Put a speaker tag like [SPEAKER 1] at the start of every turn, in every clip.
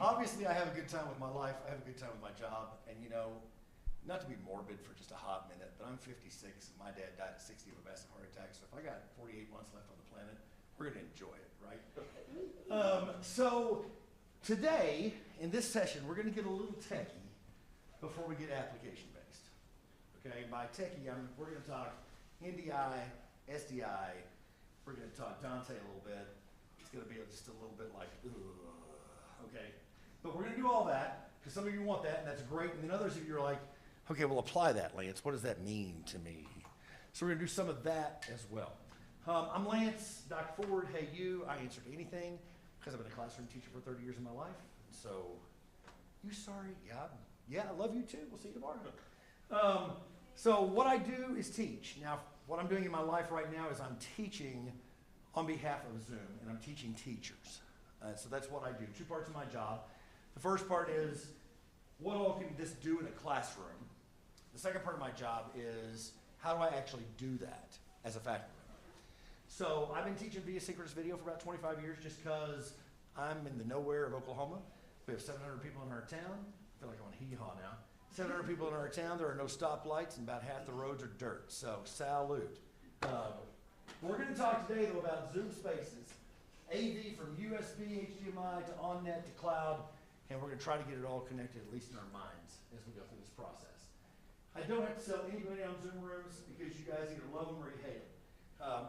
[SPEAKER 1] obviously I have a good time with my life, I have a good time with my job, and you know, not to be morbid for just a hot minute, but I'm 56 and my dad died at 60 of a massive heart attack, so if I got 48 months left on the planet, we're gonna enjoy it, right? So today, in this session, we're gonna get a little techie before we get application based. Okay, by techie, we're gonna talk NDI, SDI, we're gonna talk Dante a little bit. It's gonna be just a little bit like, ugh, okay? But we're gonna do all that, because some of you want that, and that's great, and then others of you are like, okay, well apply that, Lance. What does that mean to me? So we're gonna do some of that as well. I'm Lance, Dr. Ford, hey you, I answer to anything, because I've been a classroom teacher for 30 years of my life. So, you sorry? Yeah, I love you too. We'll see you tomorrow. So what I do is teach. Now, what I'm doing in my life right now is I'm teaching on behalf of Zoom, and I'm teaching teachers. So that's what I do. Two parts of my job. The first part is, what all can this do in a classroom? The second part of my job is, how do I actually do that as a faculty member? So I've been teaching via synchronous video for about 25 years just because I'm in the nowhere of Oklahoma. We have 700 people in our town. I feel like I'm on hee-haw now. 700 people in our town, there are no stoplights, and about half the roads are dirt, so salute. We're gonna talk today though about Zoom Spaces, AV from USB, HDMI to on-net to cloud, and we're gonna try to get it all connected, at least in our minds, as we go through this process. I don't have to sell anybody on Zoom rooms because you guys either love them or you hate them.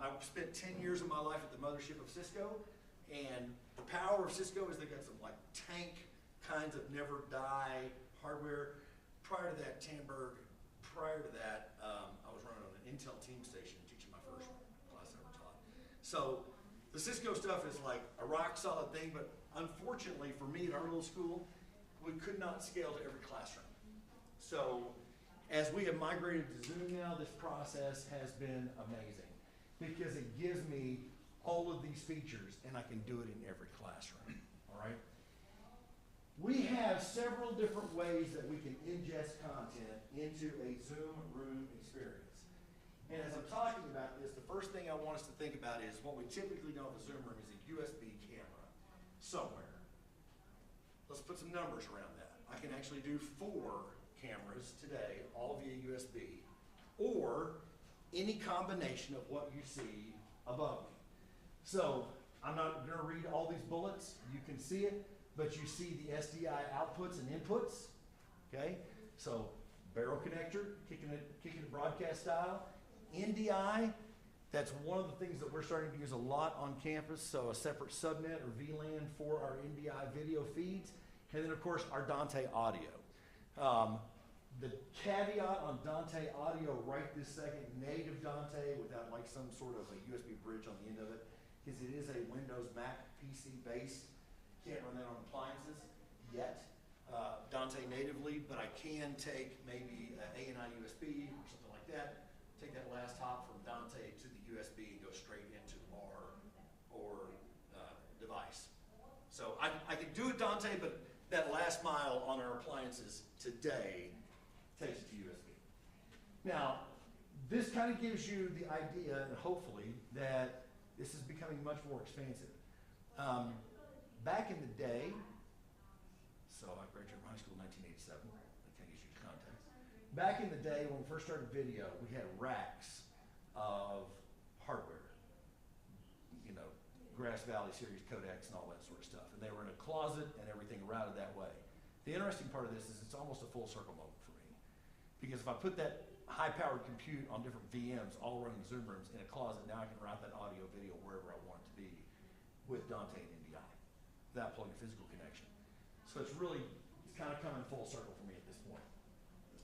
[SPEAKER 1] I've spent 10 years of my life at the mothership of Cisco, and the power of Cisco is they got some like tank kinds of never die hardware. Prior to that, Tamberg, prior to that, I was running on an Intel team station teaching my first class I ever taught. So the Cisco stuff is like a rock solid thing, but unfortunately for me at our little school, we could not scale to every classroom. So as we have migrated to Zoom now, this process has been amazing because it gives me all of these features and I can do it in every classroom, all right? We have several different ways that we can ingest content into a Zoom room experience. And as I'm talking about this, the first thing I want us to think about is what we typically know of a Zoom room is a USB camera somewhere. Let's put some numbers around that. I can actually do 4 cameras today, all via USB, or any combination of what you see above me. So I'm not gonna read all these bullets, you can see it, but you see the SDI outputs and inputs, okay? So barrel connector, kicking it broadcast style. NDI, that's one of the things that we're starting to use a lot on campus, so a separate subnet or VLAN for our NDI video feeds. And then of course our Dante audio. The caveat on Dante audio right this second, native Dante without like some sort of a USB bridge on the end of it, is it is a Windows Mac PC based. Can't run that on appliances yet, Dante natively, but I can take maybe an ANI USB or something like that, take that last hop from Dante to the USB and go straight into our device. So I can do it Dante, but that last mile on our appliances today takes it to USB. Now, this kind of gives you the idea, and hopefully, that this is becoming much more expansive. Back in the day, so I graduated from high school in 1987, that kind of gives you context. Back in the day when we first started video, we had racks of hardware, you know, Grass Valley series codecs and all that sort of stuff. And they were in a closet and everything routed that way. The interesting part of this is it's almost a full circle moment for me. Because if I put that high-powered compute on different VMs all running Zoom rooms in a closet, now I can route that audio video wherever I want it to be with Dante and NDI. Without plugging a physical connection. So it's kind of coming full circle for me at this point.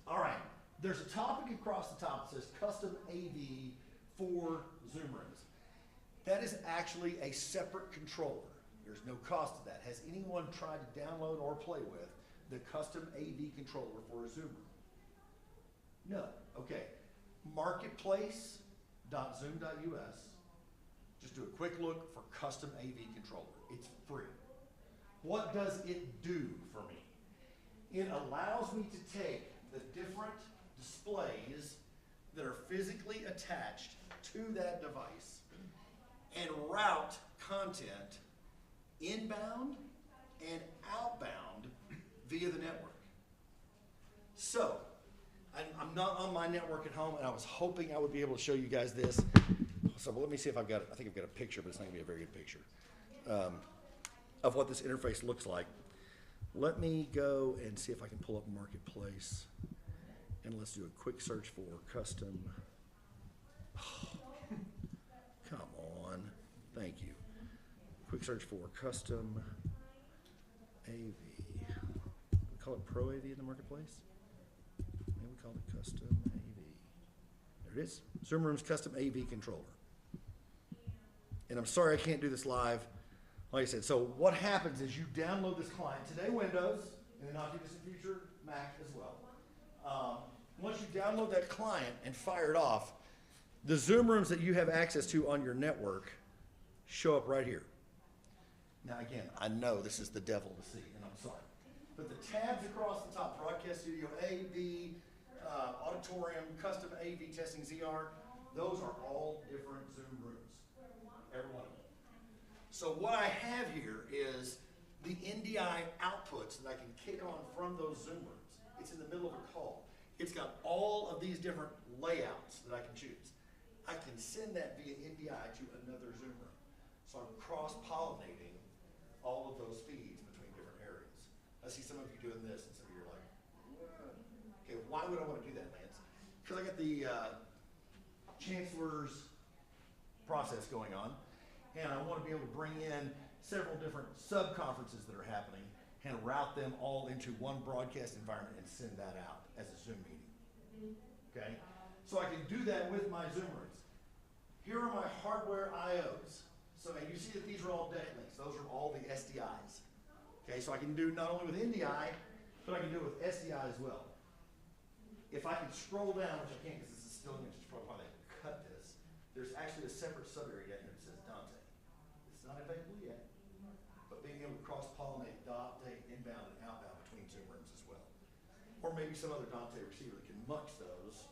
[SPEAKER 1] All right, there's a topic across the top that says custom AV for Zoom rooms. That is actually a separate controller. There's no cost to that. Has anyone tried to download or play with the custom AV controller for a Zoom room? No, okay. Marketplace.zoom.us. Just do a quick look for custom AV controller. It's free. What does it do for me? It allows me to take the different displays that are physically attached to that device and route content inbound and outbound via the network. So, I'm not on my network at home, and I was hoping I would be able to show you guys this. So let me see if I've got it. I think I've got a picture, but it's not gonna be a very good picture of what this interface looks like. Let me go and see if I can pull up Marketplace, and let's do a quick search for custom. Oh, come on, thank you. Quick search for custom AV. We call it Pro AV in the Marketplace? Maybe we call it custom AV. There it is, Zoom Room's custom AV controller. And I'm sorry I can't do this live. Like I said, so what happens is you download this client, today Windows, and in the not too distant future, Mac as well. Once you download that client and fire it off, the Zoom rooms that you have access to on your network show up right here. Now again, I know this is the devil to see, and I'm sorry. But the tabs across the top, Broadcast Studio, AV, Auditorium, Custom AV Testing ZR, those are all different Zoom rooms, every one of them. So what I have here is the NDI outputs that I can kick on from those Zoom rooms. It's in the middle of a call. It's got all of these different layouts that I can choose. I can send that via NDI to another Zoom room. So I'm cross-pollinating all of those feeds between different areas. I see some of you doing this, and some of you are like, okay, why would I want to do that, Lance? Because I got the Chancellor's process going on, and I want to be able to bring in several different sub-conferences that are happening and route them all into one broadcast environment and send that out as a Zoom meeting, okay? So I can do that with my Zoom rooms. Here are my hardware IOs. So and you see that these are all deck links. Those are all the SDIs. Okay, so I can do not only with NDI, but I can do it with SDI as well. If I can scroll down, which I can't because this is still image, it's probably why they cut this, there's actually a separate sub-area down here that says Dante. It's not available yet, but being able to cross-pollinate Dante inbound and outbound between Zoom rooms as well. Or maybe some other Dante receiver that can mux those,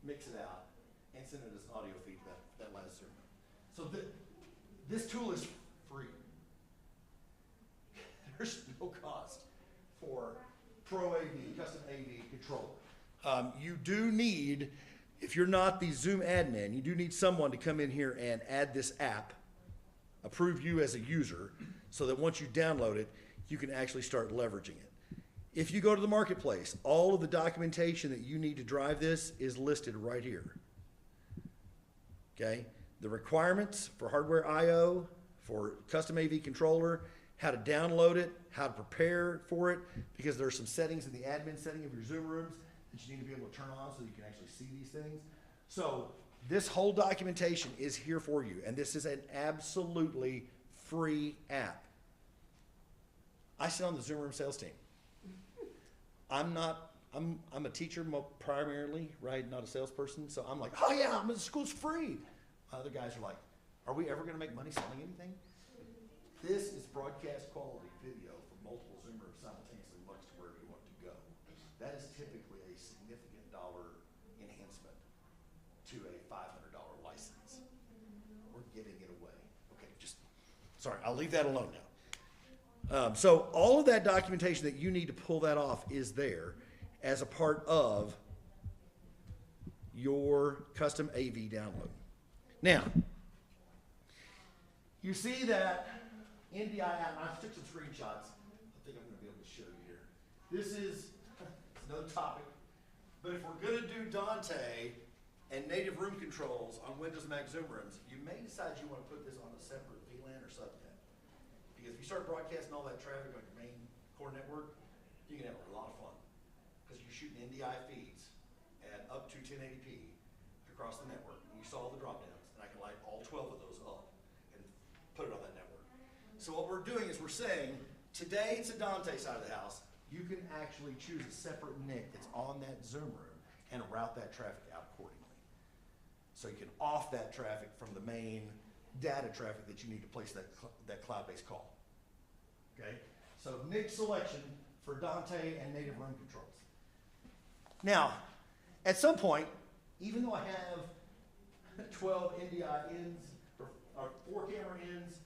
[SPEAKER 1] mix it out, and send it as an audio feed to that last Zoom room. So this tool is free. There's no cost for Pro AV, custom AV controller. You do need, if you're not the Zoom admin, you do need someone to come in here and add this app, approve you as a user, so that once you download it, you can actually start leveraging it. If you go to the Marketplace, all of the documentation that you need to drive this is listed right here. Okay? The requirements for hardware I/O, for custom AV controller, how to download it, how to prepare for it, because there's some settings in the admin setting of your Zoom rooms that you need to be able to turn on so you can actually see these things. So this whole documentation is here for you, and this is an absolutely free app. I sit on the Zoom Room sales team. I'm a teacher primarily, right? Not a salesperson. So I'm like, oh yeah, the school's free. Other guys are like, are we ever going to make money selling anything? This is broadcast quality video from multiple Zoom rooms simultaneously muxed to wherever you want to go. That is typically a significant dollar enhancement to a $500 license. We're giving it away. Okay, sorry, I'll leave that alone now. So all of that documentation that you need to pull that off is there as a part of your custom AV download. Now, you see that NDI app, and I took some screenshots. I think I'm going to be able to show you here. This is another topic, but if we're going to do Dante and native room controls on Windows Mac Zoom rooms, you may decide you want to put this on a separate VLAN or subnet. Because if you start broadcasting all that traffic on your main core network, you can have a lot of fun. Because you're shooting NDI feeds at up to 1080p across the network. And you saw the drop downs, and I can light all 12 of those up and put it on that network. So what we're doing is we're saying, today it's a Dante side of the house. You can actually choose a separate NIC that's on that Zoom room and route that traffic out accordingly. So you can off that traffic from the main data traffic that you need to place that cloud-based call. Okay? So NIC selection for Dante and native room controls. Now, at some point, even though I have 12 NDI ins, or 4 camera ins,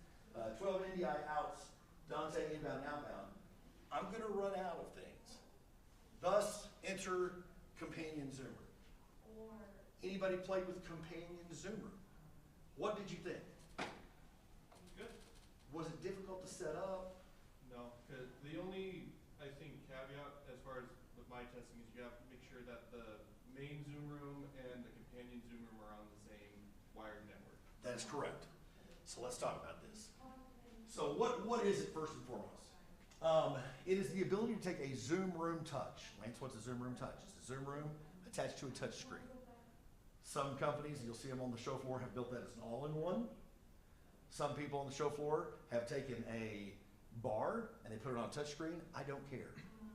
[SPEAKER 1] 12 NDI outs, Dante inbound and outbound, I'm going to run out of things Thus, enter companion zoomer. Anybody played with companion zoomer? What did you think?
[SPEAKER 2] Good.
[SPEAKER 1] Was it difficult to set up?
[SPEAKER 2] No, because the only, I think, caveat as far as with my testing is you have to make sure that the main Zoom room and the companion Zoom room are on the same wired network.
[SPEAKER 1] That is correct. So let's talk about this. So what is it first and foremost? It is the ability to take a Zoom room touch. Lance, what's a Zoom room touch? It's a Zoom room attached to a touch screen. Some companies, you'll see them on the show floor, have built that as an all-in-one. Some people on the show floor have taken a bar and they put it on a touch screen. I don't care.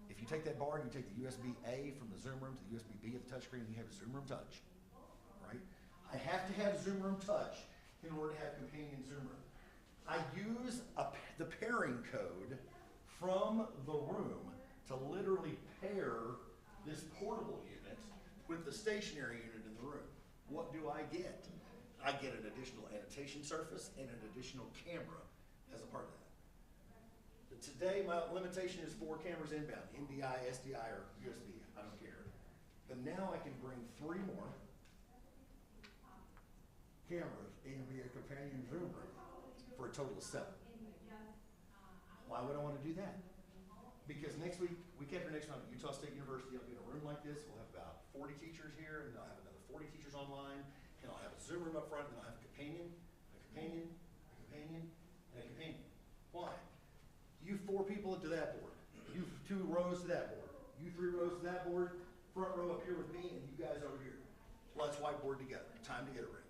[SPEAKER 1] If you take that bar and you take the USB-A from the Zoom room to the USB-B of the touch screen, you have a Zoom room touch, right? I have to have Zoom room touch in order to have companion Zoom room. I use the pairing code from the room to literally pair this portable unit with the stationary unit in the room. What do I get? I get an additional annotation surface and an additional camera as a part of that. But today, my limitation is 4 cameras inbound, NDI, SDI, or USB, I don't care. But now I can bring 3 more cameras and be a companion Zoom room for a total of 7. Why would I want to do that? Because next week after next month, at Utah State University, I'll be in a room like this. We'll have about 40 teachers here, and I'll have another 40 teachers online, and I'll have a Zoom room up front, and I'll have a companion, a companion, a companion, and a companion. Why? You 4 people to that board. You 2 rows to that board. You 3 rows to that board. Front row up here with me, and you guys over here. Let's whiteboard together. Time to iterate.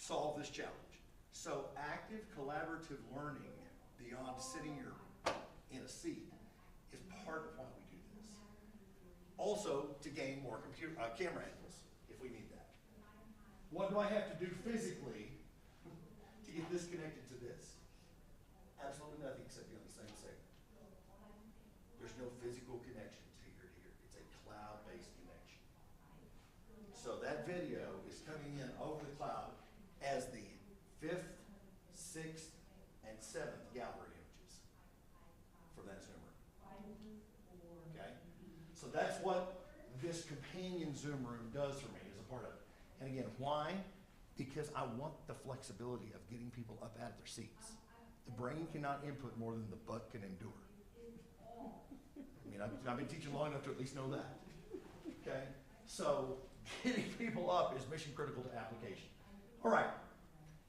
[SPEAKER 1] Solve this challenge. So active collaborative learning beyond sitting in a seat is part of why we do this. Also, to gain more camera angles, if we need that. What do I have to do physically to get this connected to this? Absolutely nothing except be on the same segment. There's no physical connection to here to here. It's a cloud-based connection. So that video is coming in over the cloud as the 5th, 6th, and 7th gallery images from that Zoom room. Okay? So that's what this companion Zoom room does for me as a part of it. And again, why? Because I want the flexibility of getting people up out of their seats. The brain cannot input more than the butt can endure. I mean, I've been teaching long enough to at least know that. Okay? So getting people up is mission critical to application. All right.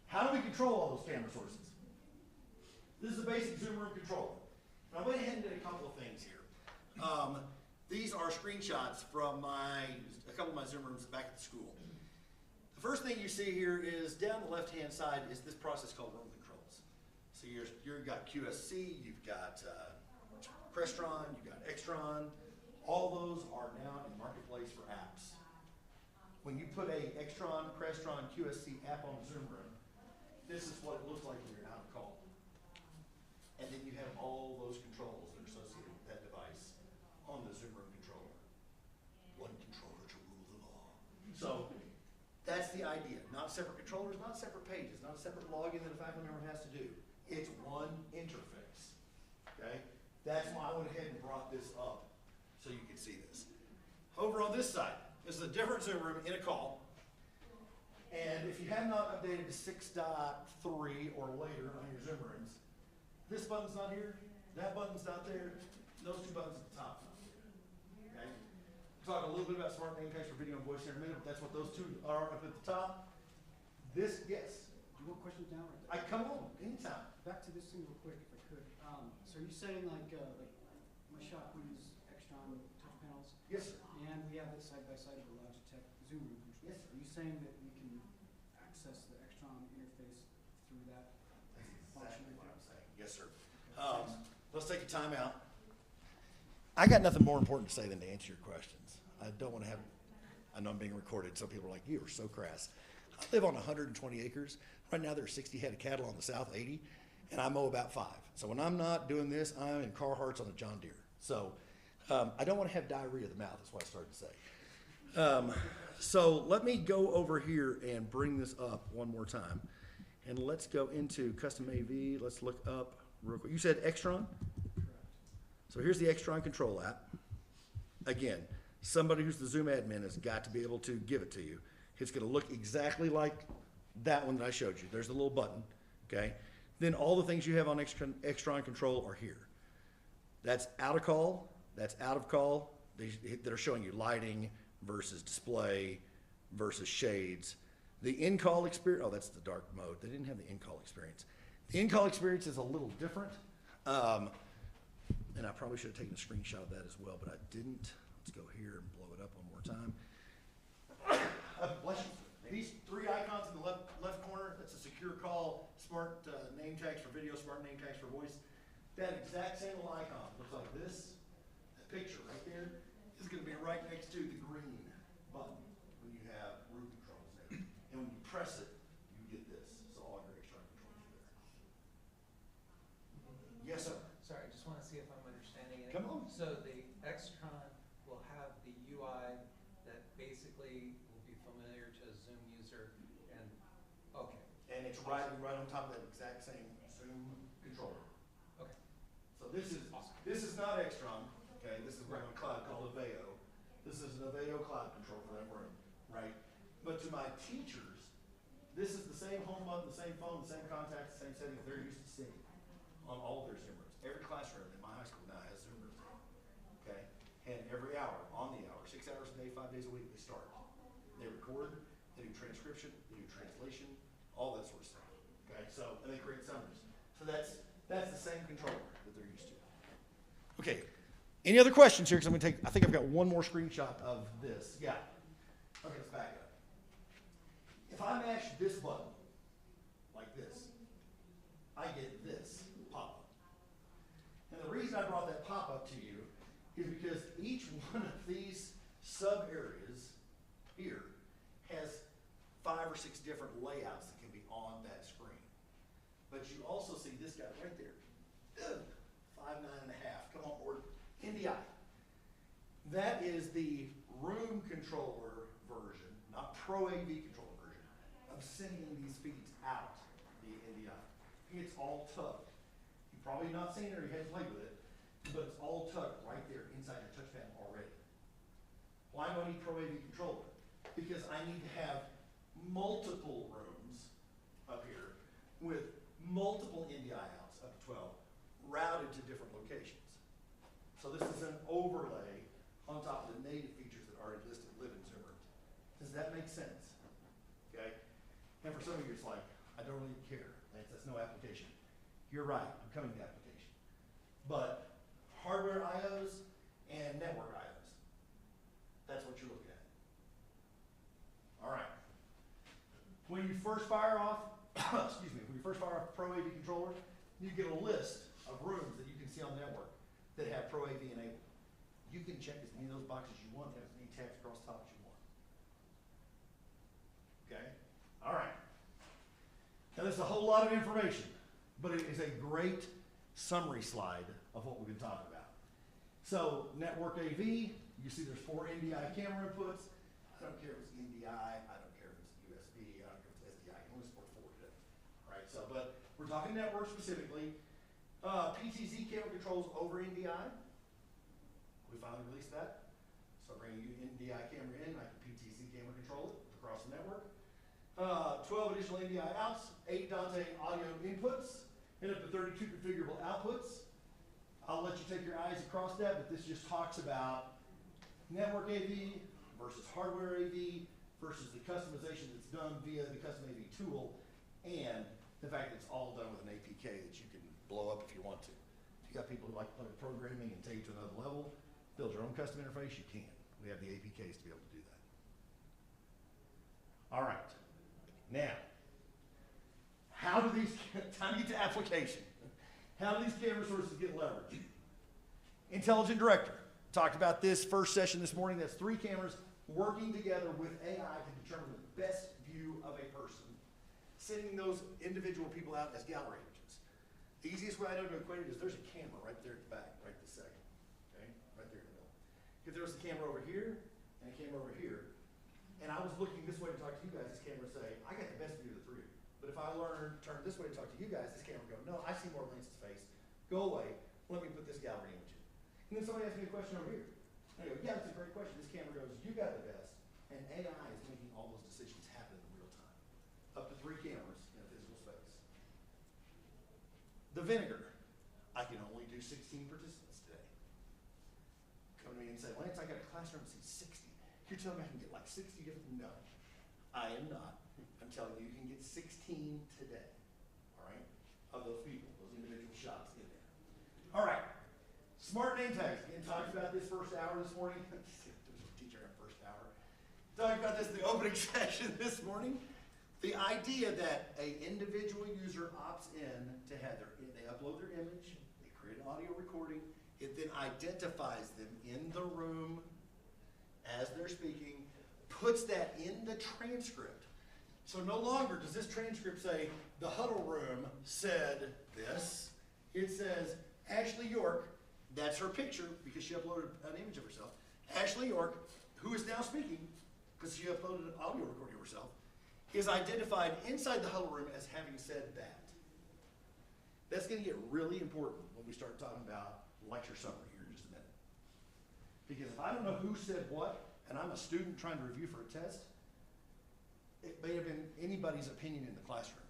[SPEAKER 1] How do we control all those camera sources? This is a basic Zoom room controller. Now, I went ahead and did a couple of things here. These are screenshots from a couple of my Zoom rooms back at the school. The first thing you see here is down the left-hand side is this process called room controls. So you've got QSC, you've got Crestron, you've got Extron. All those are now in Marketplace for apps. When you put a Extron, Crestron, QSC app on the Zoom room, this is what it looks like when you're out of call. And then you have all those controls that are associated with that device on the Zoom room controller. One controller to rule them all. So that's the idea. Not separate controllers, not separate pages, not a separate login that a faculty member has to do. It's one interface. Okay? That's why I went ahead and brought this up so you can see this. Over on this side, this is a different Zoom room in a call. And if you have not updated to 6.3 or later on your Zoom rooms, this button's not here, that button's not there, those 2 buttons at the top not here. Okay? We'll talk a little bit about smart name tags for video and voice here in a minute, but that's what those 2 are up at the top. This, yes.
[SPEAKER 3] Do you want questions now?
[SPEAKER 1] I come on, anytime.
[SPEAKER 3] Back to this thing real quick, if I could. So are you saying like my shop we use Extron touch panels?
[SPEAKER 1] Yes, sir.
[SPEAKER 3] And we have it side by side with the Logitech Zoom room controls.
[SPEAKER 1] Yes, sir.
[SPEAKER 3] Are you saying that we can access the Extron interface through that?
[SPEAKER 1] That's exactly what I'm saying. Yes, sir.
[SPEAKER 3] Okay,
[SPEAKER 1] Let's take a time out. I got nothing more important to say than to answer your questions. I don't want to have, I know I'm being recorded, so people are like, you are so crass. I live on 120 acres. Right now there are 60 head of cattle on the south 80, and I mow about 5. So when I'm not doing this, I'm in Carhartts on a John Deere. So I don't want to have diarrhea of the mouth, is what I started to say. So let me go over here and bring this up one more time. And let's go into custom AV. Let's look up real quick. You said Extron?
[SPEAKER 3] correct.
[SPEAKER 1] So here's the Extron control app. again, somebody who's the Zoom admin has got to be able to give it to you. It's gonna look exactly like that one that I showed you. There's the little button, okay? Then all the things you have on Extron control are here. That's out of call, that's out of call. That are showing you lighting versus display versus shades. The in-call experience, oh, that's the dark mode. They didn't have the in-call experience. The in-call experience is a little different. And I probably should have taken a screenshot of that as well, but I didn't. Let's go here and blow it up one more time. Bless you. These three icons in the left corner, that's a secure call, smart name tags for video, smart name tags for voice. That exact same little icon looks like this. That picture right there is gonna be right next to the green button when you have root controls there. And when you press it, you get this. So all your extra controls are there. Yes, sir.
[SPEAKER 4] Sorry, I just want to see if I'm understanding it.
[SPEAKER 1] Come on.
[SPEAKER 4] So the Extron will have the UI that basically will be familiar to a Zoom user and, okay,
[SPEAKER 1] And it's right on top of that exact same Zoom controller.
[SPEAKER 4] okay.
[SPEAKER 1] So this is not Extron, okay? This is a cloud called Aveo. This is an Aveo cloud control for that room, right? But to my teachers, this is the same home button, the same phone, the same contacts, the same settings they're used to seeing on all of their Zoom rooms. Every classroom in my high school now has Zoom rooms, okay? And every hour, on the hour, 6 hours a day, 5 days a week, they start. They record, they do transcription, they do translation, all that sort of stuff, okay? So, and they create summaries. So that's the same controller that they're used to. Okay, any other questions here? Because I'm gonna take, I think I've got one more screenshot of this. Yeah. Okay, let's back up. If I mash this button, like this, I get this pop-up. And the reason I brought that pop-up to you is because each one of these sub-areas here has 5 or 6 different layouts that can be on that screen. But you also see this guy right there. 5.9.5, come on board, NDI. That is the room controller version, not ProAV controller version, of sending these feeds out via NDI. It's all tucked. You've probably not seen it or you haven't played with it, but it's all tucked right there inside your touchpad already. Why do I need ProAV controller? Because I need to have multiple rooms up here with multiple NDI outs, up to 12, routed to different locations. So this is an overlay on top of the native features that are already listed live in Zoom rooms. Does that make sense? Okay? And for some of you, it's like, I don't really care. That's no application. You're right, I'm coming to application. But hardware IOs and network IOs, that's what you're looking at. All right. When you first fire off, excuse me, when you first fire off a ProAV controller, you get a list of rooms that you can see on the network that have ProAV enabled. You can check as many of those boxes you want, have as many tabs across the top as you want. Okay? All right. Now there's a whole lot of information, but it is a great summary slide of what we've been talking about. So network AV, you see there's 4 NDI camera inputs. I don't care if it's NDI, I don't care if it's USB, I don't care if it's SDI, I can only support 4 today. All right, so, but we're talking network specifically. PTZ camera controls over NDI. We finally released that. So bringing you NDI camera in, I can PTZ camera control it across the network. 12 additional NDI outs, 8 Dante audio inputs, and up to 32 configurable outputs. I'll let you take your eyes across that, but this just talks about network AV versus hardware AV versus the customization that's done via the custom AV tool, and the fact that it's all done with an APK that you can blow up if you want to. If you got people who like to play with programming and take it to another level, build your own custom interface, you can. We have the APKs to be able to do that. All right. Now, how do these, time to get to application. How do these camera sources get leveraged? Intelligent Director. Talked about this first session this morning. That's 3 cameras working together with AI to determine the best view of a person, sending those individual people out as gallery images. The easiest way I know to equate it is there's a camera right there at the back, right this second, okay? Right there in the middle. If there was a camera over here and a camera over here, and I was looking this way to talk to you guys, this camera would say, I got the best view of the 3 of you. But if I turn this way to talk to you guys, this camera would go, no, I see more Lance's face. Go away, let me put this gallery image in. And then somebody asked me a question over here. I go, yeah, that's a great question. This camera goes, you got the best. And AI is making all those decisions happen in real time. Up to 3 cameras in a physical space. The vinegar. I can only do 16 participants today. Come to me and say, Lance, I got a classroom that sees 60. You're telling me I can get like 60 different? No, I am not. I'm telling you, you can get 16 today. All right? Of those people, those individual shots in there. All right. Smart name tags. Again, talked about this first hour this morning. There's a teacher in first hour. Talked about this in the opening session this morning. The idea that a individual user opts in to have they upload their image, they create an audio recording, it then identifies them in the room as they're speaking, puts that in the transcript. So no longer does this transcript say, the huddle room said this. It says, Ashley York, that's her picture because she uploaded an image of herself. Ashley York, who is now speaking, because she uploaded an audio recording of herself, is identified inside the huddle room as having said that. That's going to get really important when we start talking about lecture summary here in just a minute. Because if I don't know who said what, and I'm a student trying to review for a test, it may have been anybody's opinion in the classroom.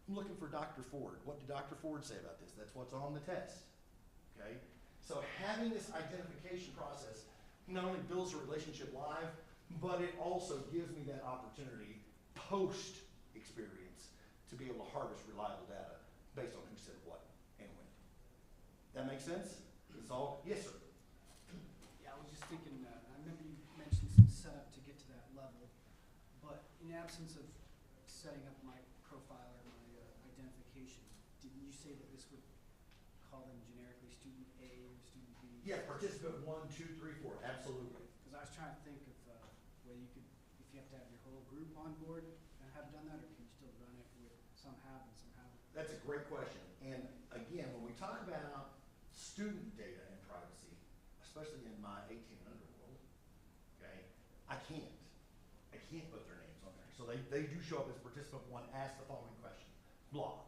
[SPEAKER 1] I'm looking for Dr. Ford. What did Dr. Ford say about this? That's what's on the test. Okay? So having this identification process not only builds a relationship live, but it also gives me that opportunity post-experience to be able to harvest reliable data based on who said what and when. That make sense? It's all, yes, sir.
[SPEAKER 3] Yeah, I was just thinking, I remember you mentioned some setup to get to that level, but in absence of setting up my profile or my identification, didn't you say that this would call them generically student A or student B?
[SPEAKER 1] Yeah, participant 1, 2, 3, 4, absolutely.
[SPEAKER 3] Because I was trying to think of whether you could, if you have to have your whole group on board and have done that, or can you still run it with some have and some haven't?
[SPEAKER 1] That's a great question. And again, when we talk about student data and privacy, especially in my 18 and under world, okay, I can't put their names on there. So they do show up as participant 1, ask the following question, blah.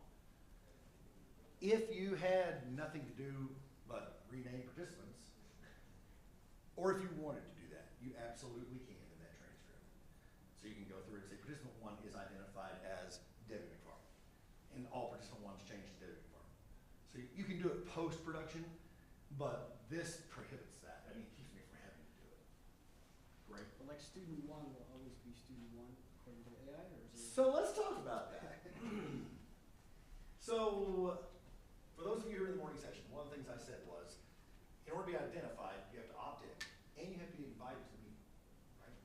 [SPEAKER 1] If you had nothing to do but rename participants, or if you wanted to do that, you absolutely can in that transcript. So you can go through and say participant 1 is identified as Debbie McFarland, and all participant 1's changed to Debbie McFarland. So you can do it post-production, but this prohibits that. I mean, it keeps me from having to do it. Great.
[SPEAKER 3] But like student 1 will always be student 1 according to AI, or is it?
[SPEAKER 1] So let's talk about that. So for those of you who are in the morning session, one of the things I said was, in order to be identified, you have to opt in, and you have to be invited to the meeting, right?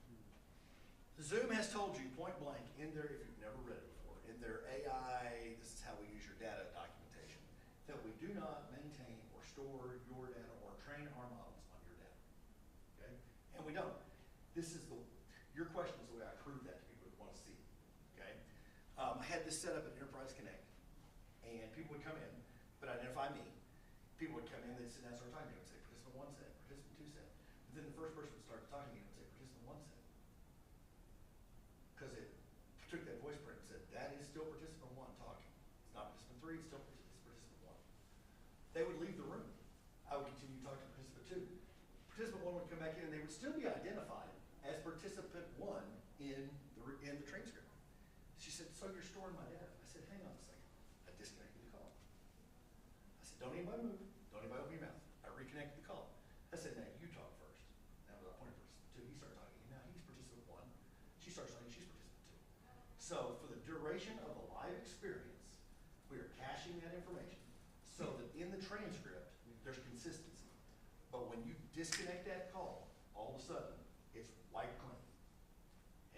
[SPEAKER 1] Zoom has told you point blank in their, if you've never read it before, in their AI, this is how we use your data documentation, that we do not maintain or store your data or train our models on your data, okay? And we don't. This is your question is the way I prove that to people who want to see, okay? I had this set up at Enterprise Connect, and people would come in, but identify me. People would come in, they'd sit down and start talking to me and say, participant 1 said, participant 2 said. But then the first person would start talking to me and would say, participant 1 said. Because it took that voice print and said, that is still participant 1 talking. It's not participant 3, it's still participant 1. They would leave the room. I would continue to talk to participant 2. Participant 1 would come back in and they would still be identified as participant 1 in the transcript. She said, so you're storing my data. I said, hang on a second. I disconnected the call. I said, don't anybody move. Don't anybody open your mouth. I reconnected the call. I said, now you talk first. Now I pointed participant 2. He started talking. Now he's participant 1. She starts talking. She's participant 2. So for the duration of the live experience, we are caching that information so that in the transcript, there's consistency. But when you disconnect that call, all of a sudden, it's wiped clean.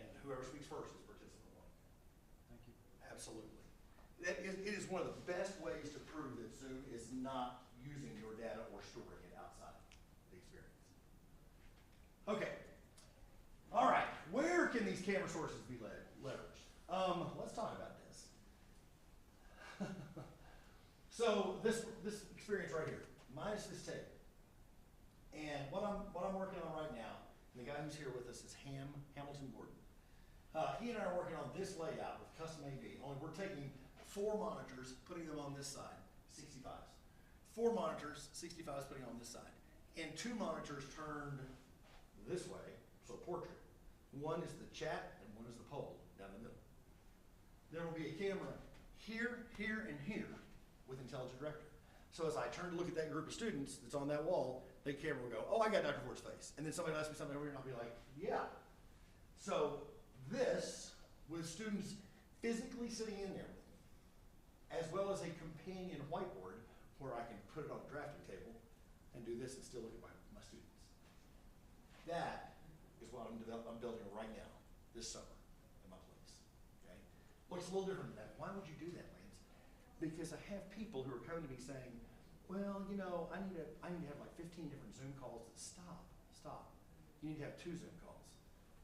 [SPEAKER 1] And whoever speaks first is participant 1.
[SPEAKER 3] Thank you.
[SPEAKER 1] Absolutely. It is one of the best ways to prove that Zoom is not using your data or storing it outside the experience. Okay. All right. Where can these camera sources be leveraged? Let's talk about this. So this experience right here, minus this tape. And what I'm working on right now, and the guy who's here with us is Hamilton Gordon. He and I are working on this layout with custom AV, only we're taking 4 monitors, putting them on this side, 65s. 4 monitors, 65s, putting on this side. And 2 monitors turned this way, so portrait. One is the chat, and one is the poll down the middle. There will be a camera here, here, and here with Intelligent Director. So as I turn to look at that group of students that's on that wall, the camera will go, oh, I got Dr. Ford's face. And then somebody will ask me something over here, and I'll be like, yeah. So this, with students physically sitting in there with me, as well as a companion whiteboard where I can put it on a drafting table and do this and still look at my students. That is what I'm building right now, this summer, in my place, okay? Looks a little different than that. Why would you do that, Lance? Because I have people who are coming to me saying, well, you know, I need to have like 15 different Zoom calls. Stop. You need to have 2 Zoom calls.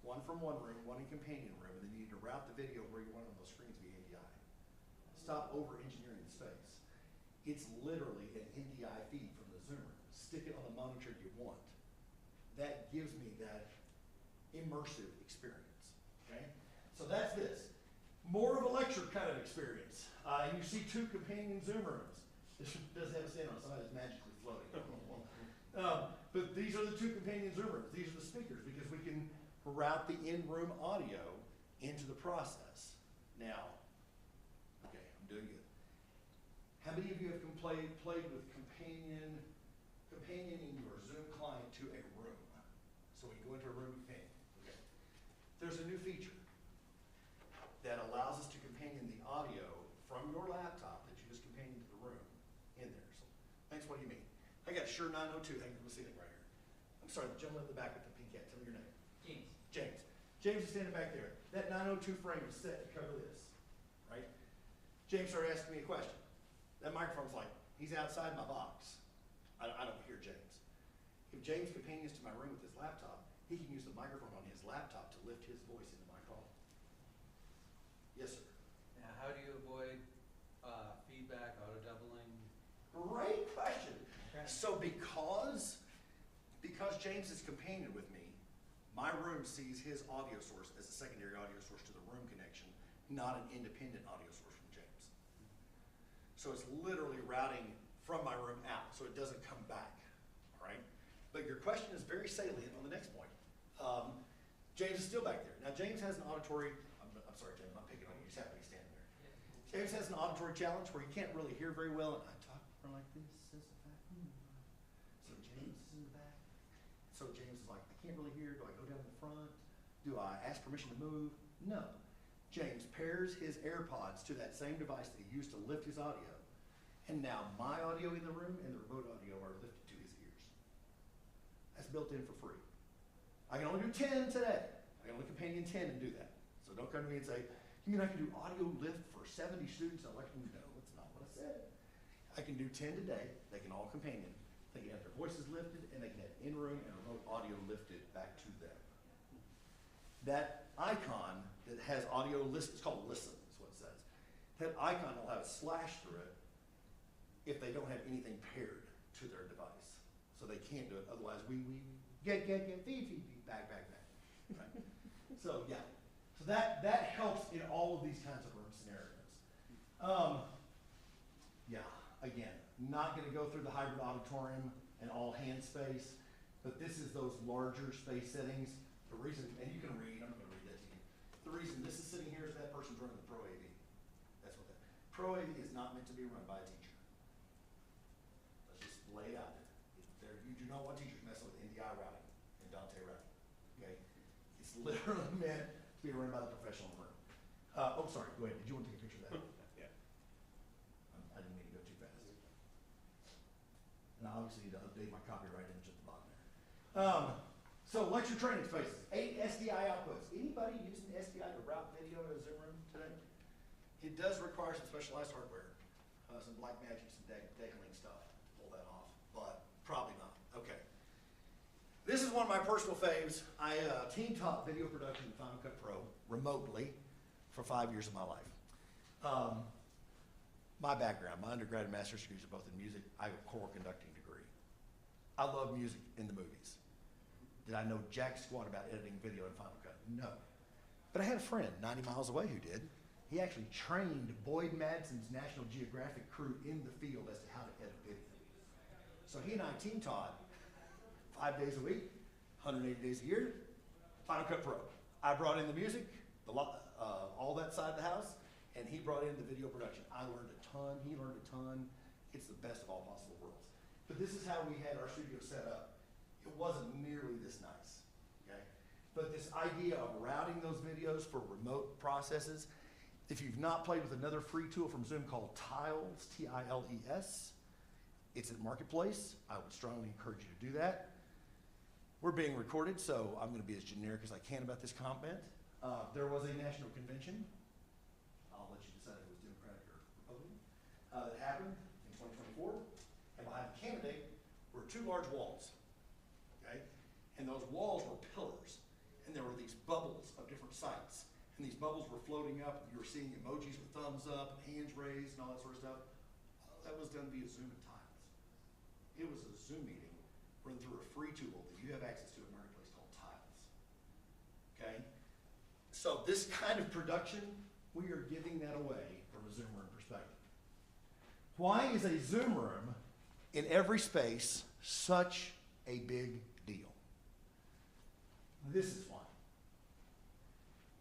[SPEAKER 1] One from one room, one in companion room, and then you need to route the video where you want on those screens via NDI. Stop over-engineering the space. It's literally an NDI feed from the Zoom room. Stick it on the monitor you want. That gives me that immersive experience, okay? So that's this. More of a lecture kind of experience. And you see 2 companion Zoom rooms. This doesn't have a stand on it, somebody's magically floating. But these are the 2 companion Zoom rooms. These are the speakers because we can route the in-room audio into the process. Now, okay, I'm doing good. How many of you have played with companioning your Zoom client to a room? So when you go into a room, companion. Okay. There's a new feature that allows us to companion the audio from your laptop that you just companioned to the room in there. So, thanks, what do you mean? I got Shure 902 hanging from the ceiling right here. I'm sorry, the gentleman in the back with the pink hat, tell me your name. James. James is standing back there. That 902 frame is set to cover this, right? James started asking me a question. That microphone's like, he's outside my box. I don't hear James. If James companions to my room with his laptop, he can use the microphone on his laptop to lift his voice into my call. Yes, sir.
[SPEAKER 4] Now, how do you avoid feedback, auto doubling?
[SPEAKER 1] Great question.
[SPEAKER 4] Okay.
[SPEAKER 1] So because James is companioned with me, my room sees his audio source as a secondary audio source to the room connection, not an independent audio source from James. So it's literally routing from my room out, so it doesn't come back, all right? But your question is very salient on the next point. James is still back there. Now, James has an auditory, I'm sorry, James, I'm not picking on you, you just happen to be standing there. James has an auditory challenge where he can't really hear very well, and I talk more like this, says the fact. So James is in the back. So James is like, I can't really hear, do I go down in the front? Do I ask permission to move? No. James pairs his AirPods to that same device that he used to lift his audio, and now my audio in the room and the remote audio are lifted to his ears. That's built in for free. I can only do 10 today. I can only companion 10 and do that. So don't come to me and say, you mean I can do audio lift for 70 students? I'm like, no, that's not what I said. I can do 10 today. They can all companion. They can have their voices lifted, and they can have in-room and remote audio lifted back to them. That icon that has audio list, it's called listen, is what it says. That icon will have a slash through it if they don't have anything paired to their device. So they can't do it, otherwise we get, feed, back, right? So yeah, so that helps in all of these kinds of room scenarios. Yeah, again, not gonna go through the hybrid auditorium and all hand space, but this is those larger space settings. The reason, and you can read, I'm not gonna read that to you. The reason this is sitting here is that person's running the ProAV. That's what that, ProAV is not meant to be run by a teacher. Let's just lay it out there. You do not want teachers messing with NDI routing and Dante routing, okay? It's literally meant to be run by the professional in the room. Oh, sorry, go ahead, did you want to take a picture of that? Yeah. I didn't mean to go too fast. And I obviously need to update my copyright image at the bottom there. So lecture training spaces, 8 SDI outputs. Anybody using SDI to route video in a Zoom room today? It does require some specialized hardware, some black magic, some deckling stuff to pull that off, but probably not. Okay. This is one of my personal faves. I team taught video production in Final Cut Pro remotely for 5 years of my life. My background, my undergrad and master's degrees are both in music. I have a core conducting degree. I love music in the movies. Did I know jack squat about editing video in Final Cut? No. But I had a friend 90 miles away who did. He actually trained Boyd Madsen's National Geographic crew in the field as to how to edit video. So he and I team taught 5 days a week, 180 days a year, Final Cut Pro. I brought in the music, all that side of the house, and he brought in the video production. I learned a ton, he learned a ton. It's the best of all possible worlds. But this is how we had our studio set up. It wasn't nearly this nice, okay? But this idea of routing those videos for remote processes, if you've not played with another free tool from Zoom called Tiles, T-I-L-E-S, it's at Marketplace. I would strongly encourage you to do that. We're being recorded, so I'm gonna be as generic as I can about this comment. There was a national convention. I'll let you decide if it was Democratic or Republican. That happened in 2024. And behind the candidate were two large walls, okay? And those walls were pillars. And there were these bubbles of different sites. And these bubbles were floating up. You were seeing emojis with thumbs up, hands raised, and all that sort of stuff. That was done via Zoom and Tiles. It was a Zoom meeting run through a free tool that you have access to at Marketplace called Tiles, okay? So this kind of production, we are giving that away from a Zoom room perspective. Why is a Zoom room in every space such a big deal? This is why.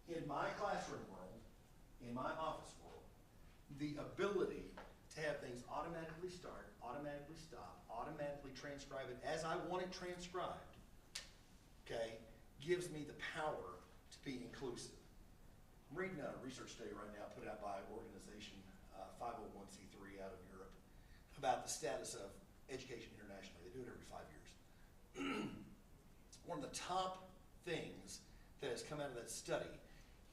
[SPEAKER 1] In my classroom world, in my office world, the ability to have things automatically start, automatically stop, automatically transcribe it as I want it transcribed, okay, gives me the power to be inclusive. I'm reading a research study right now put out by an organization, 501c3 out of Europe, about the status of education internationally. They do it every 5 years. One of the top things that has come out of that study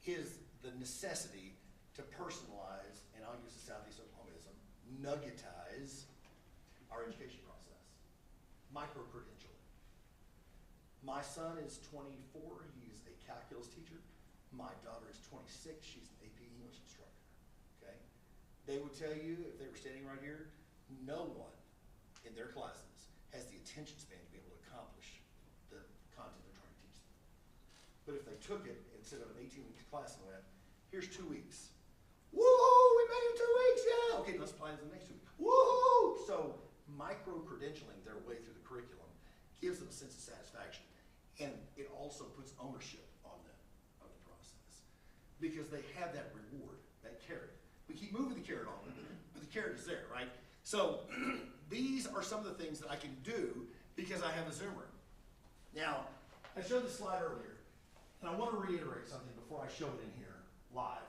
[SPEAKER 1] is the necessity to personalize, and I'll use the Southeast Oklahomism, nuggetize our education process. Micro-credentialing. My son is 24, he's a calculus teacher. My daughter is 26, she's an AP English instructor, okay? They would tell you, if they were standing right here, no one in their classes has the attention span to be able to accomplish the content they're trying to teach them. But if they took it, instead of an 18-week class and went, here's 2 weeks. Woo, we made it 2 weeks, yeah! Okay, let's apply it to the next 2 weeks. Woo! So micro-credentialing their way through the curriculum gives them a sense of satisfaction. And it also puts ownership on them of the process. Because they have that reward, that carrot. We keep moving the carrot on them, but the carrot is there, right? So these are some of the things that I can do because I have a Zoom room. Now, I showed this slide earlier, and I want to reiterate something before I show it in here live.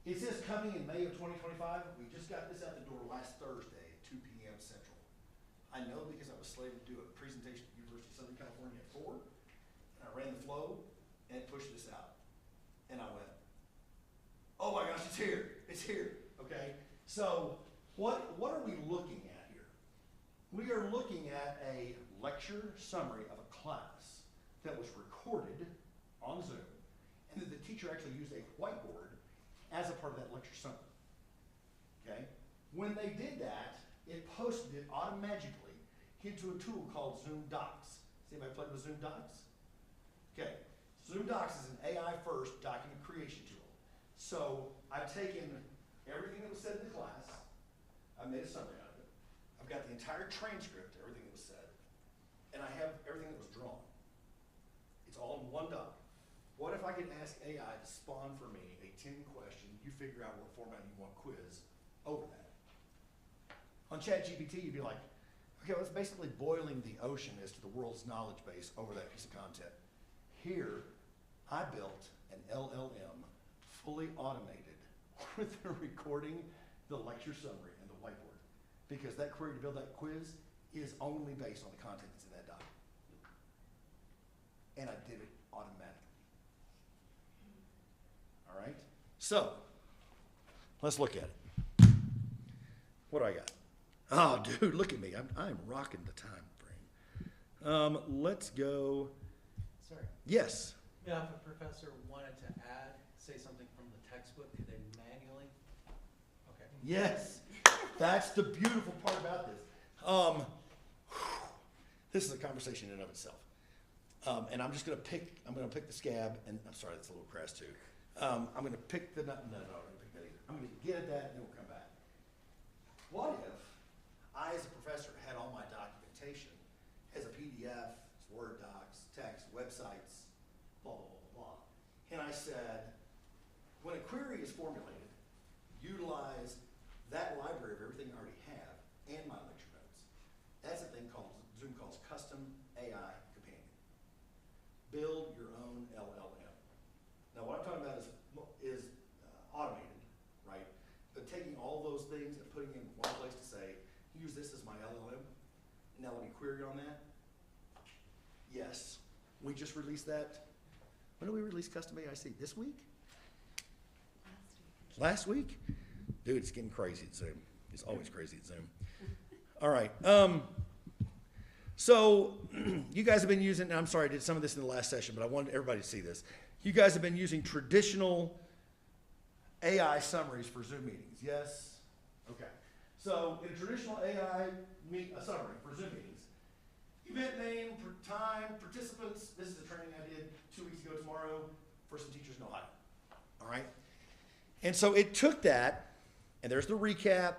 [SPEAKER 1] It says coming in May of 2025. We just got this out the door last Thursday at 2 p.m. Central. I know because I was slated to do a presentation at the University of Southern California at 4, and I ran the flow, and it pushed this out. And I went, oh my gosh, it's here, okay? So what are we looking at here? We are looking at a lecture summary of a class that was recorded on Zoom, and that the teacher actually used a whiteboard as a part of that lecture summary, okay? When they did that, it posted it automatically into a tool called Zoom Docs. Has anybody played with Zoom Docs? Okay, Zoom Docs is an AI-first document creation tool. So I've taken everything that was said in the class, I made a summary out of it. I've got the entire transcript, everything that was said, and I have everything that was drawn. It's all in one doc. What if I could ask AI to spawn for me a 10-question, you figure out what format you want quiz over that? On ChatGPT, you'd be like, okay, well, it's basically boiling the ocean as to the world's knowledge base over that piece of content. Here, I built an LLM, fully automated, with the recording, the lecture summary, and the whiteboard. Because that query to build that quiz is only based on the content that's in that document. And I did it automatically. All right? So, let's look at it. What do I got? Oh, dude, look at me. I'm rocking the time frame. Let's go.
[SPEAKER 4] Sorry.
[SPEAKER 1] Yes.
[SPEAKER 4] Yeah, if a professor wanted to say something from the textbook, could they manually? Okay.
[SPEAKER 1] Yes. That's the beautiful part about this. This is a conversation in and of itself. And I'm just going to pick the scab, and I'm sorry, that's a little crass too. I'm going to pick the, no, I'm not going to pick that either. I'm going to get at that and then we'll come back. What if I, as a professor, had all my documentation as a PDF, Word docs, text, websites, blah, blah, blah, blah. And I said, when a query is formulated, utilize that library of everything I already have and my lecture notes. That's a thing called, Zoom calls custom AI companion. Build your own LLM. Now what I'm talking about is automated, right? But taking all those things and putting it in one place to say, use this as my LLM, and now let me query on that. Yes, we just released that. When did we release custom AIC? This week? Last week? Dude, it's getting crazy at Zoom. It's always crazy at Zoom. All right. So you guys have been using, and I'm sorry, I did some of this in the last session, but I wanted everybody to see this. You guys have been using traditional AI summaries for Zoom meetings, yes? Okay. So in a traditional AI summary for Zoom meetings, event name, time, participants, this is a training I did 2 weeks ago tomorrow for some teachers in Ohio, all right? And so it took that, and there's the recap,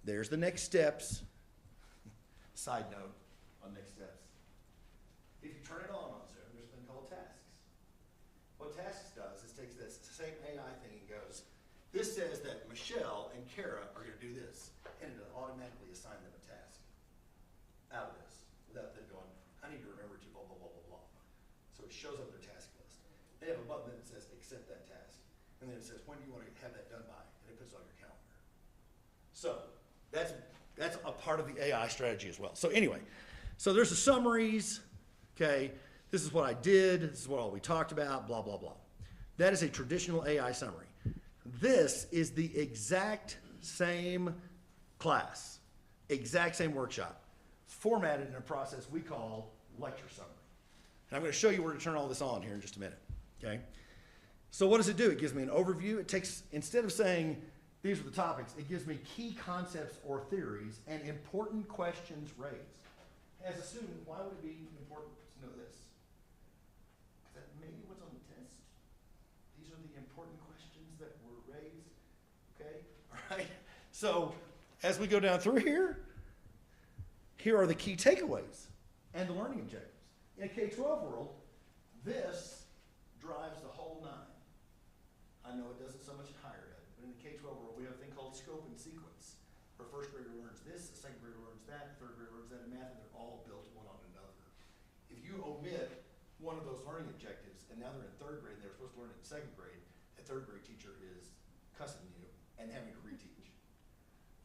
[SPEAKER 1] there's the next steps. Side note on next steps. If you turn it on Zoom, there's a thing called tasks. What tasks does is takes this same AI thing and goes, this says that Michelle and Kara are gonna do this, and it'll automatically assign them a task out of this, without them going, I need to remember to blah, blah, blah, blah, blah. So it shows up their task list. They have a button that says accept that task. And then it says, when do you want to have that done by? And it puts it on your calendar. So that's a part of the AI strategy as well. So anyway, so there's the summaries, okay? This is what I did, this is what all we talked about, blah, blah, blah. That is a traditional AI summary. This is the exact same class, exact same workshop, formatted in a process we call lecture summary. And I'm going to show you where to turn all this on here in just a minute, okay? So what does it do? It gives me an overview. It takes, instead of saying, these are the topics, it gives me key concepts or theories and important questions raised. As a student, why would it be important to know this? Is that maybe what's on the test? These are the important questions that were raised, okay? All right, so as we go down through here are the key takeaways and the learning objectives. In a K-12 world, this drives the whole nine. I know it doesn't so much in higher ed, but in the K-12 world, we have a thing called scope and sequence, where first grader learns this, the second grader learns that, the third grader learns that in math, and they're all built one on another. If you omit one of those learning objectives, and now they're in third grade, and they're supposed to learn it in second grade, a third grade teacher is cussing you and having to reteach.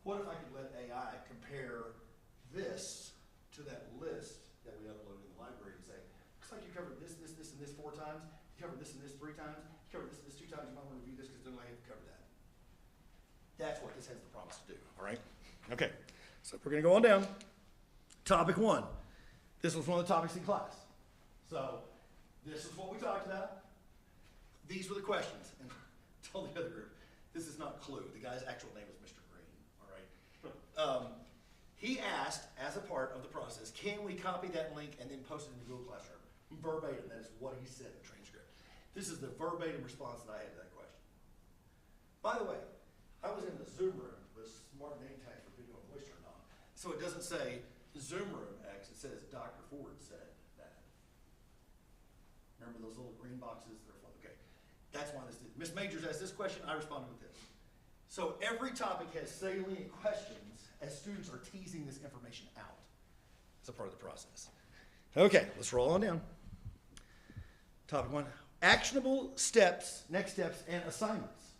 [SPEAKER 1] What if I could let AI compare this to that list that we uploaded in the library and say, looks like you covered this, this, this, and this 4 times, you covered this and this 3 times, you covered this and this 2 times, you might want to review this because then I have to cover that. That's what this has the promise to do, all right? Okay, so we're gonna go on down. Topic 1. This was one of the topics in class. So this is what we talked about. These were the questions. And I told the other group, this is not Clue. The guy's actual name is Mr. Green, all right? He asked, as a part of the process, can we copy that link and then post it in the Google Classroom? Verbatim, that is what he said in the transcript. This is the verbatim response that I had to that question. By the way, I was in the Zoom room with smart name tags for video and voice turned on. So it doesn't say Zoom room X, it says Dr. Ford said that. Remember those little green boxes? Okay, that's why this did. Ms. Majors asked this question, I responded with this. So every topic has salient questions as students are teasing this information out as a part of the process. Okay, let's roll on down. Topic 1, actionable steps, next steps, and assignments.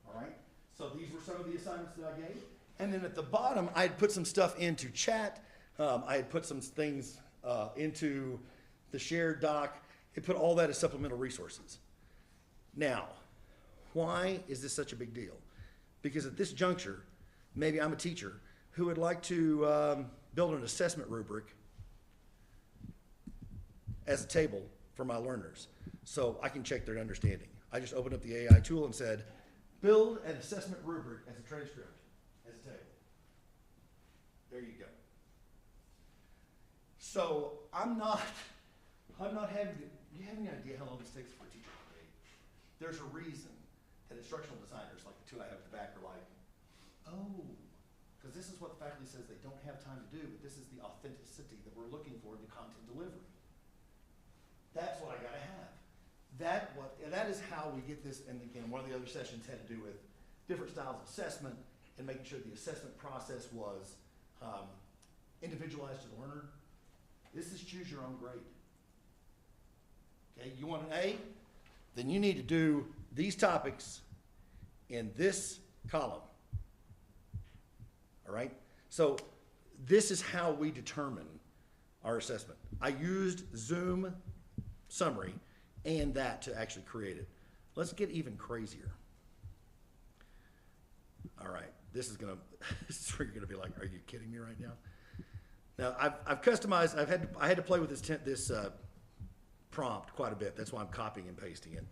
[SPEAKER 1] All right, so these were some of the assignments that I gave. And then at the bottom, I had put some stuff into chat. I had put some things into the shared doc. It put all that as supplemental resources. Now, why is this such a big deal? Because at this juncture, maybe I'm a teacher who would like to build an assessment rubric as a table for my learners so I can check their understanding. I just opened up the AI tool and said, build an assessment rubric as a transcript, as a table. There you go. So I'm not having to, do you have any idea how long this takes for a teacher to create? There's a reason that instructional designers, like the 2 I have at the back, are like, oh, because this is what the faculty says they don't have time to do, but this is the authenticity that we're looking for in the content delivery. is how we get this, and again, one of the other sessions had to do with different styles of assessment and making sure the assessment process was individualized to the learner. This is choose your own grade. Okay, you want an A? Then you need to do these topics in this column. All right? So this is how we determine our assessment. I used Zoom summary and that to actually create it. Let's get even crazier. All right, this is where you're gonna be like, are you kidding me right now? Now I've customized. I had to play with this prompt quite a bit. That's why I'm copying and pasting it.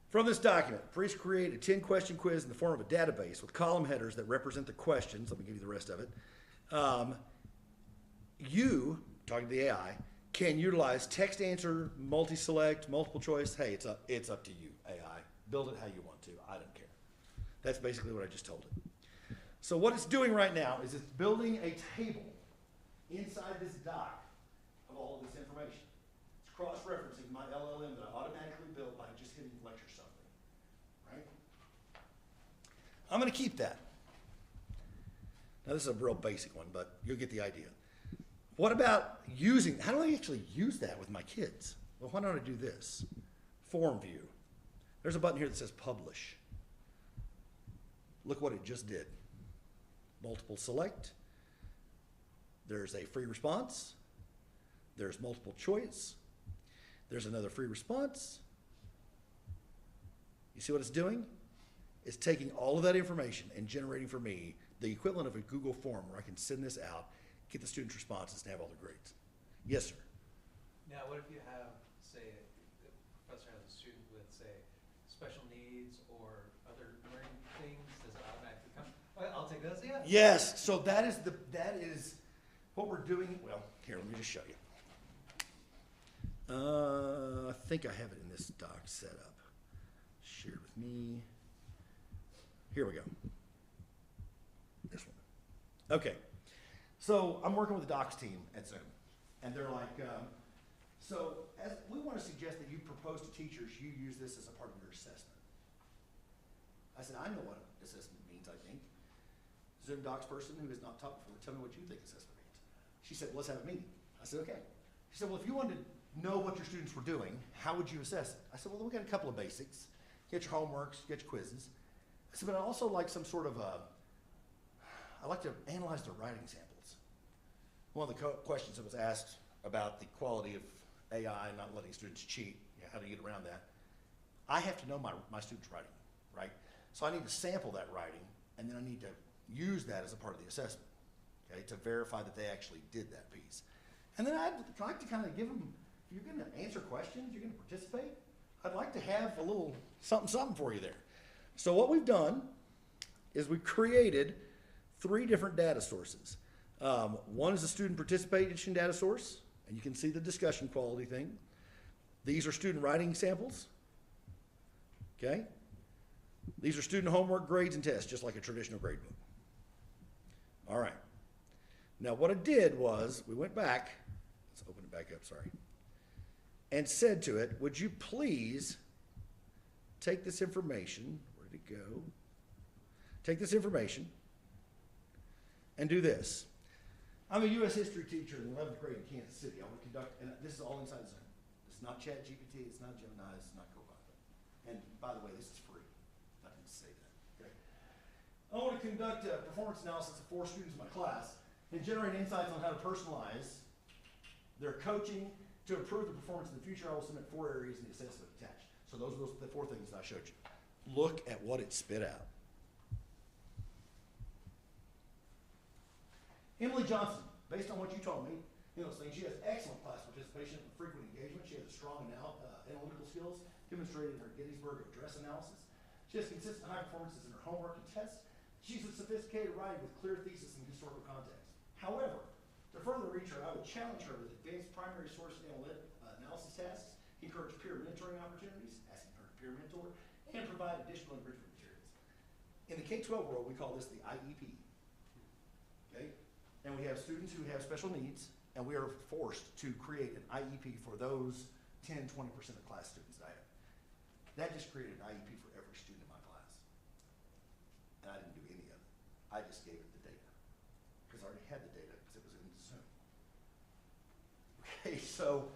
[SPEAKER 1] From this document, please create a 10-question quiz in the form of a database with column headers that represent the questions. Let me give you the rest of it. You, talking to the AI, can utilize text answer, multi-select, multiple choice. Hey, it's up to you, AI. Build it how you want to. I don't care. That's basically what I just told it. So what it's doing right now is it's building a table inside this doc of all of this information. It's cross-referencing my LLM that I automatically built by just hitting lecture summary, right? I'm going to keep that. Now this is a real basic one, but you'll get the idea. What about how do I actually use that with my kids? Well, why don't I do this? Form view. There's a button here that says publish. Look what it just did. Multiple select. There's a free response. There's multiple choice. There's another free response. You see what it's doing? It's taking all of that information and generating for me the equivalent of a Google form where I can send this out, get the students' responses, and have all the grades. Yes, sir.
[SPEAKER 4] Now, what if you have, say, the professor has a student with, say, special needs or other learning things? Does it automatically come? Well, I'll take that as a yes.
[SPEAKER 1] Yes. So that is what we're doing. Well, here, let me just show you. I think I have it in this doc set up. Share with me. Here we go. This one. Okay. So I'm working with the docs team at Zoom, and they're like, so as we want to suggest that you propose to teachers you use this as a part of your assessment. I said, I know what assessment means, I think. Zoom docs person who has not taught before, tell me what you think assessment means. She said, well, let's have a meeting. I said, okay. She said, well, if you wanted to know what your students were doing, how would you assess it? I said, well, we got a couple of basics. Get your homeworks, get your quizzes. I said, but I also like some sort of I like to analyze their writing samples. One of the questions that was asked about the quality of AI and not letting students cheat, how do you get around that? I have to know my students' writing, right? So I need to sample that writing, and then I need to use that as a part of the assessment, okay, to verify that they actually did that piece. And then I'd like to kind of give them, if you're going to answer questions, you're going to participate, I'd like to have a little something for you there. So what we've done is we've created 3 different data sources. One is a student participation data source, and you can see the discussion quality thing. These are student writing samples, okay? These are student homework, grades, and tests, just like a traditional grade book. All right. Now what I did was, we went back, let's open it back up, sorry, and said to it, would you please take this information, where did it go? Take this information and do this. I'm a U.S. history teacher in 11th grade in Kansas City. I want to conduct, and this is all inside Zoom. It's not ChatGPT, it's not Gemini, it's not Copilot. And by the way, this is free. I didn't say that, okay? I want to conduct a performance analysis of 4 students in my class and generate insights on how to personalize their coaching to improve the performance in the future. I will submit 4 areas in the assessment attached. So those are the 4 things that I showed you. Look at what it spit out. Emily Johnson, based on what you told me, she has excellent class participation and frequent engagement. She has strong analytical skills demonstrated in her Gettysburg Address analysis. She has consistent high performances in her homework and tests. She's a sophisticated writing with clear thesis and historical context. However, to further reach her, I would challenge her with advanced primary source analysis tasks, encourage peer mentoring opportunities, asking her to peer mentor, and provide additional enrichment materials. In the K-12 world, we call this the IEP. Okay? And we have students who have special needs, and we are forced to create an IEP for those 10, 20% of class students that I have. That just created an IEP for every student in my class. And I didn't do any of it. I just gave it the data. Because I already had the data because it was in Zoom. Okay, so,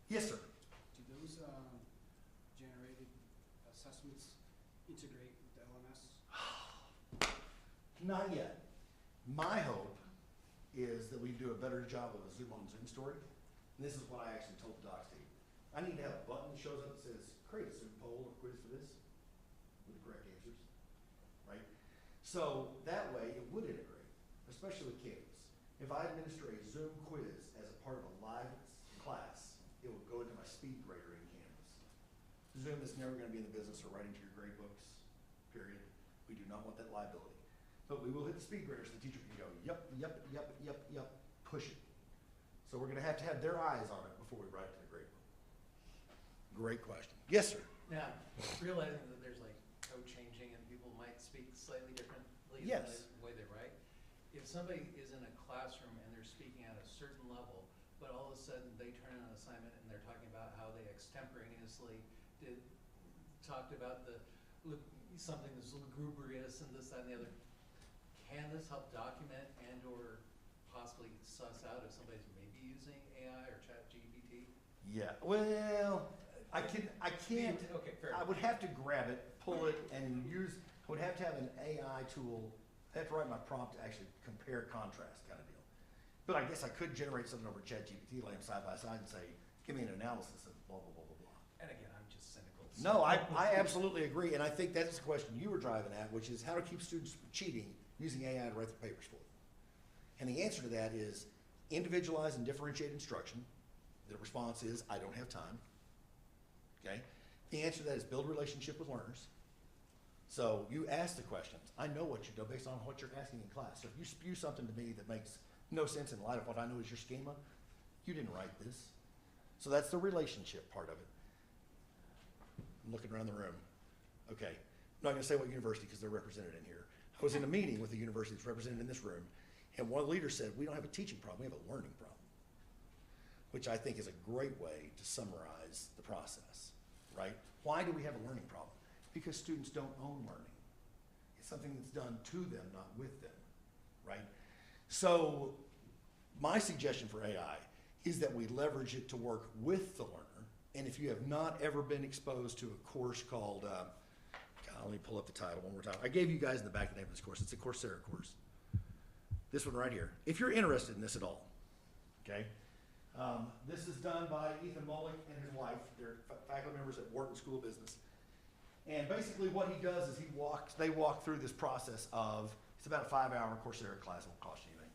[SPEAKER 1] yes, sir.
[SPEAKER 3] Do those generated assessments integrate with the LMS?
[SPEAKER 1] Not yet. My hope is that we do a better job of a Zoom on Zoom story. And this is what I actually told the docs team. I need to have a button that shows up that says, create a Zoom poll or quiz for this with the correct answers, right? So that way it would integrate, especially with Canvas. If I administer a Zoom quiz as a part of a live class, it would go into my speed grader in Canvas. Zoom is never gonna be in the business of writing to your grade books, period. We do not want that liability. But we will hit the speed grader so the teacher can go, yep, yep, yep, yep, yep, push it. So we're gonna have to have their eyes on it before we write to the grade book. Great question. Yes, sir.
[SPEAKER 4] Now, realizing that there's like code changing and people might speak slightly differently
[SPEAKER 1] Yes.
[SPEAKER 4] the way they write. If somebody is in a classroom and they're speaking at a certain level, but all of a sudden they turn in an assignment and they're talking about how they extemporaneously talked about something that's lugubrious and this, that, and the other. Can this help document and or possibly suss out if somebody's maybe using AI or ChatGPT?
[SPEAKER 1] Yeah, well, I can't,
[SPEAKER 4] Okay, fair
[SPEAKER 1] I
[SPEAKER 4] enough.
[SPEAKER 1] would have to grab it, pull it, and use, I would have to have an AI tool. I have to write my prompt to actually compare contrast kind of deal. But I guess I could generate something over ChatGPT, lay them side by side and say, give me an analysis of blah, blah, blah, blah, blah.
[SPEAKER 4] And again, I'm just cynical.
[SPEAKER 1] No, I absolutely agree, and I think that's the question you were driving at, which is how to keep students from cheating using AI to write their papers for them. And the answer to that is individualized and differentiated instruction. The response is, I don't have time. Okay? The answer to that is build relationship with learners. So you ask the questions. I know what you know based on what you're asking in class. So if you spew something to me that makes no sense in light of what I know is your schema, you didn't write this. So that's the relationship part of it. I'm looking around the room. Okay. I'm not going to say what university because they're represented in here. I was in a meeting with the university that's represented in this room, and one of the leaders said, we don't have a teaching problem, we have a learning problem, which I think is a great way to summarize the process, right? Why do we have a learning problem? Because students don't own learning. It's something that's done to them, not with them, right? So my suggestion for AI is that we leverage it to work with the learner. And if you have not ever been exposed to a course called, let me pull up the title one more time. I gave you guys in the back the name of this course. It's a Coursera course. This one right here. If you're interested in this at all, okay? This is done by Ethan Mullick and his wife. They're faculty members at Wharton School of Business. And basically what he does is they walk through this process of, it's about a 5-hour Coursera class, it won't cost you anything.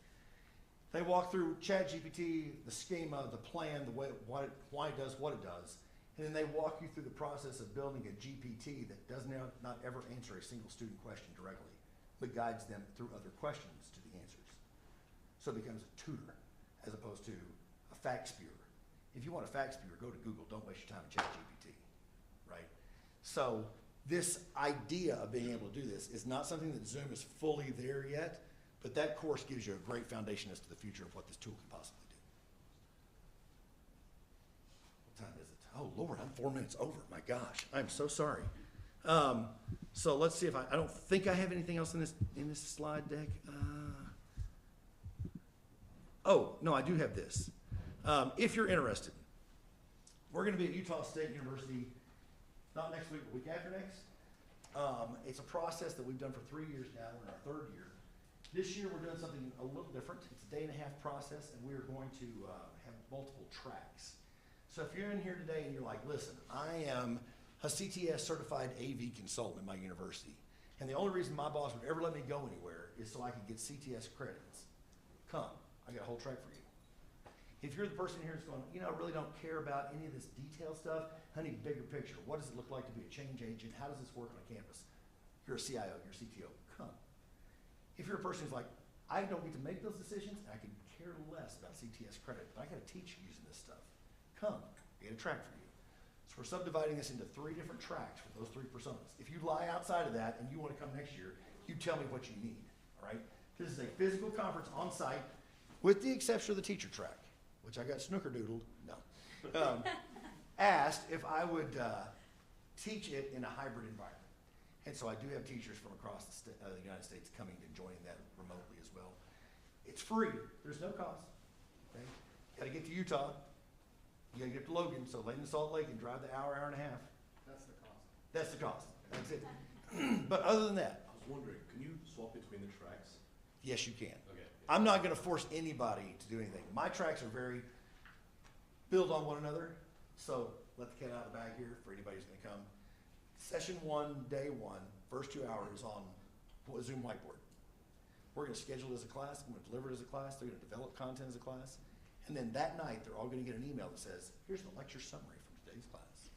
[SPEAKER 1] They walk through ChatGPT, the schema, the plan, why it does what it does. And then they walk you through the process of building a GPT that does not ever answer a single student question directly, but guides them through other questions to the answers. So it becomes a tutor as opposed to a fact spewer. If you want a fact spewer, go to Google, don't waste your time in ChatGPT, right? So this idea of being able to do this is not something that Zoom is fully there yet, but that course gives you a great foundation as to the future of what this tool can possibly do. What time is it? Oh Lord, I'm 4 minutes over. My gosh, I'm so sorry. So let's see if I don't think I have anything else in this slide deck. Oh, no, I do have this. If you're interested, we're going to be at Utah State University, not next week, but week after next. It's a process that we've done for 3 years now. We're in our 3rd year. This year we're doing something a little different. It's a day-and-a-half process, and we are going to have multiple tracks. So if you're in here today and you're like, listen, I am a CTS certified AV consultant at my university, and the only reason my boss would ever let me go anywhere is so I could get CTS credits. Come, I got a whole track for you. If you're the person here that's going, I really don't care about any of this detail stuff, honey, bigger picture. What does it look like to be a change agent? How does this work on a campus? You're a CIO, you're a CTO, come. If you're a person who's like, I don't get to make those decisions, and I could care less about CTS credit, but I gotta teach you using this stuff. Come, I got a track for you. So we're subdividing this into 3 different tracks for those 3 personas. If you lie outside of that and you wanna come next year, you tell me what you need, all right? This is a physical conference on site, with the exception of the teacher track, which I got snookerdoodled, no. Asked if I would teach it in a hybrid environment. And so I do have teachers from across the United States coming and joining that remotely as well. It's free, there's no cost. Okay? Gotta get to Utah, you gotta get to Logan, so Lane and Salt Lake and drive the hour and a half.
[SPEAKER 3] That's the cost.
[SPEAKER 1] That's the cost, that's it. But other than that,
[SPEAKER 5] I was wondering, can you swap between the tracks?
[SPEAKER 1] yes, you can.
[SPEAKER 5] Okay.
[SPEAKER 1] I'm not gonna force anybody to do anything. My tracks are very build on one another, so let the cat out of the bag here for anybody who's gonna come. Session 1, day 1, first 2 hours on Zoom whiteboard. We're gonna schedule it as a class, I'm gonna deliver it as a class, they're gonna develop content as a class, and then that night, they're all gonna get an email that says, here's the lecture summary from today's class.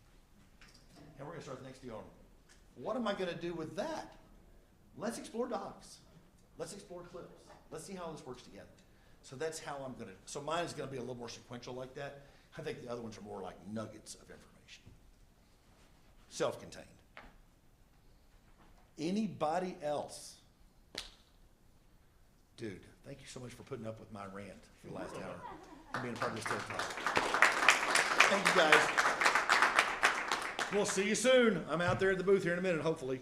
[SPEAKER 1] And we're gonna start the next day on, what am I gonna do with that? Let's explore docs. Let's explore clips. Let's see how this works together. So that's how I'm gonna, so mine is gonna be a little more sequential like that. I think the other ones are more like nuggets of information. Self-contained. Anybody else? Dude, thank you so much for putting up with my rant for the last hour and being a part of this TED Talk. Thank you guys. We'll see you soon. I'm out there at the booth here in a minute, hopefully.